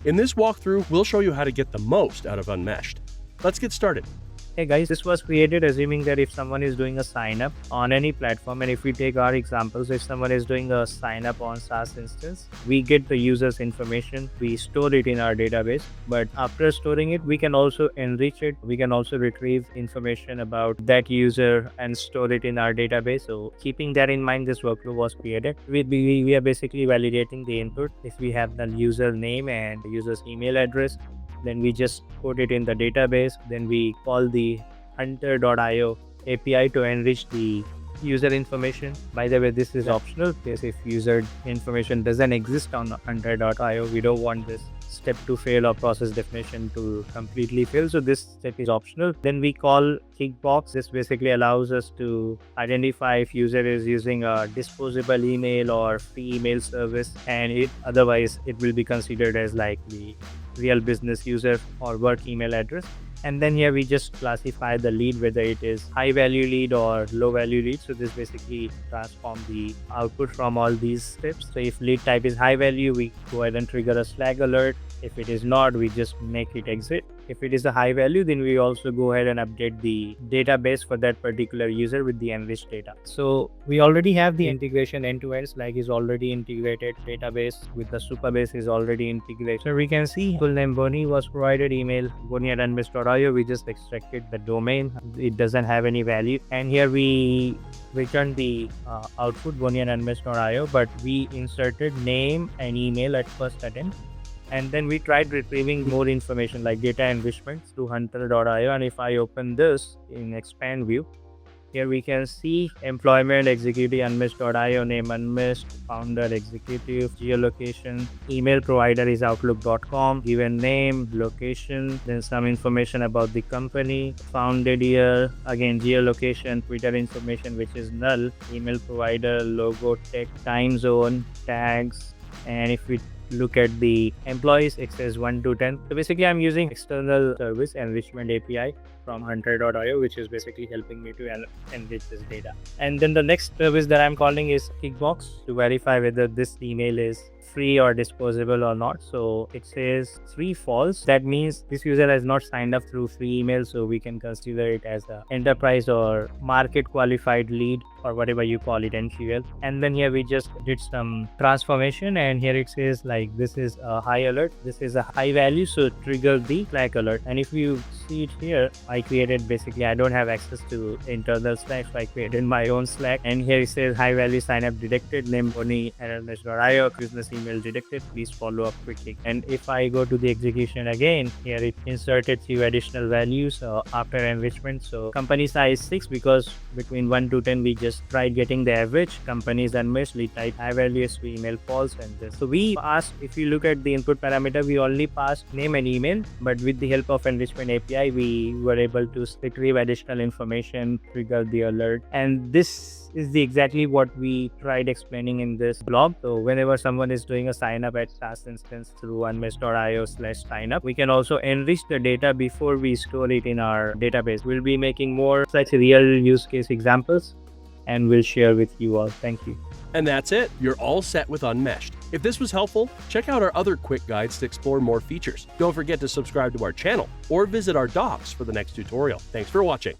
In this walkthrough, we'll show you how to get the most out of Unmeshed. Let's get started. Hey guys, this was created assuming that if someone is doing a sign up on any platform, and if we take our examples, if someone is doing a sign up on SaaS instance, we get the user's information, we store it in our database, but after storing it, we can also enrich it. We can also retrieve information about that user and store it in our database. So keeping that in mind, this workflow was created. We are basically validating the input. If we have the user name and the user's email address, then we just put it in the database. Then we call the hunter.io API to enrich the user information. By the way, this is optional because if user information doesn't exist on hunter.io, we don't want this step to fail or process definition to completely fail. So this step is optional. Then we call Kickbox. This basically allows us to identify if user is using a disposable email or free email service, and otherwise it will be considered as like the real business user or work email address. And then here we just classify the lead, whether it is high value lead or low value lead. So this basically transforms the output from all these steps. So if lead type is high value, we go ahead and trigger a Slack alert. If it is not, we just make it exit. If it is a high value, then we also go ahead and update the database for that particular user with the enriched data. So we already have the integration end-to-end. Slack is already integrated, database with the Supabase is already integrated. So we can see full name Boni was provided, email boni@unmeshed.io. We just extracted the domain. It doesn't have any value. And here we return the output boni@unmeshed.io, but we inserted name and email at first attempt. And then we tried retrieving more information like data enrichment through hunter.io. And if I open this in expand view, here we can see employment, executive, unmeshed.io, name unmeshed, founder, executive, geolocation, email provider is outlook.com, given name, location, then some information about the company, founded year, again geolocation, Twitter information which is null, email provider, logo, tech, time zone, tags. And if we look at the employees, it says 1 to 10. So basically I'm using external service enrichment API from hunter.io, which is basically helping me to enrich this data. And then the next service that I'm calling is Kickbox to verify whether this email is free or disposable or not. So it says free false. That means this user has not signed up through free email, so we can consider it as a enterprise or market qualified lead or whatever you call it, NQL. And then here we just did some transformation, and here it says like this is a high alert, this is a high value, so trigger the Slack alert. And if you see it here, I created, basically I don't have access to internal Slack, so I created my own Slack. And here it says high value sign up detected, name boni@unmeshed.io, business email detected, please follow up quickly. And if I go to the execution again, here it inserted 3 additional values after enrichment. So company size 6, because between 1 to 10 we just tried getting the average. Companies unmeshed, lead type high value, email false, and this. So we passed, if you look at the input parameter, we only passed name and email, but with the help of enrichment API we were able to retrieve additional information, trigger the alert. And this is exactly what we tried explaining in this blog. So whenever someone is doing a sign up at SaaS instance through unmeshed.io/signup, we can also enrich the data before we store it in our database. We'll be making more such real use case examples and we'll share with you all. Thank you. And that's it. You're all set with Unmeshed. If this was helpful, check out our other quick guides to explore more features. Don't forget to subscribe to our channel or visit our docs for the next tutorial. Thanks for watching.